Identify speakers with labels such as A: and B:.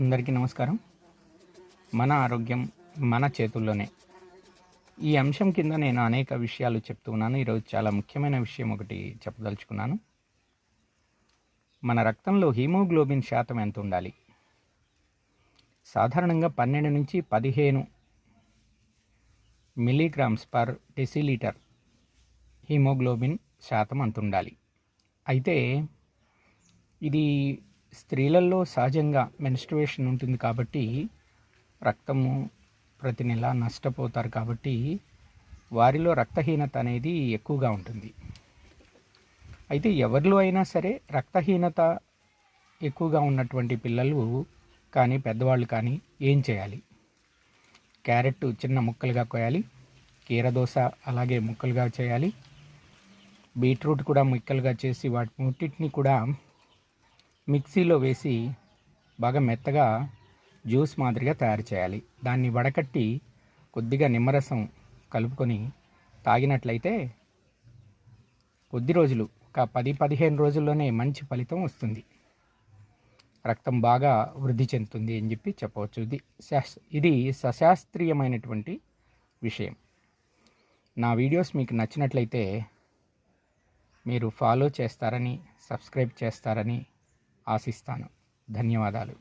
A: అందరికీ నమస్కారం. మన ఆరోగ్యం మన చేతుల్లోనే. ఈ అంశం కింద నేను అనేక విషయాలు చెప్తూ ఉన్నాను. ఈరోజు చాలా ముఖ్యమైన విషయం ఒకటి చెప్పదలుచుకున్నాను. మన రక్తంలో హీమోగ్లోబిన్ శాతం ఎంత ఉండాలి? సాధారణంగా 12 నుంచి 15 మిల్లీగ్రామ్స్ పర్ డెసిలీటర్ హీమోగ్లోబిన్ శాతం అంత ఉండాలి. అయితే ఇది స్త్రీలలో సహజంగా మెన్స్ట్రుయేషన్ ఉంటుంది కాబట్టి రక్తము ప్రతి నెల నష్టపోతారు కాబట్టి వారిలో రక్తహీనత అనేది ఎక్కువగా ఉంటుంది. అయితే ఎవరిలో అయినా సరే రక్తహీనత ఎక్కువగా ఉన్నటువంటి పిల్లలు కానీ పెద్దవాళ్ళు కానీ ఏం చేయాలి? క్యారెట్ చిన్న ముక్కలుగా కోయాలి, కీరదోస అలాగే ముక్కలుగా చేయాలి, బీట్రూట్ కూడా ముక్కలుగా చేసి వాటి ముట్టిని కూడా మిక్సీలో వేసి బాగా మెత్తగా జ్యూస్ మాదిరిగా తయారు చేయాలి. దాన్ని వడకట్టి కొద్దిగా నిమ్మరసం కలుపుకొని తాగినట్లయితే కొద్ది రోజులు, ఒక 10-15 రోజుల్లోనే మంచి ఫలితం వస్తుంది. రక్తం బాగా వృద్ధి చెందుతుంది అని చెప్పి చెప్పవచ్చు. ఇది సశాస్త్రీయమైనటువంటి విషయం. నా వీడియోస్ మీకు నచ్చినట్లయితే మీరు ఫాలో చేస్తారని, సబ్స్క్రైబ్ చేస్తారని ఆశిస్తాను. ధన్యవాదాలు.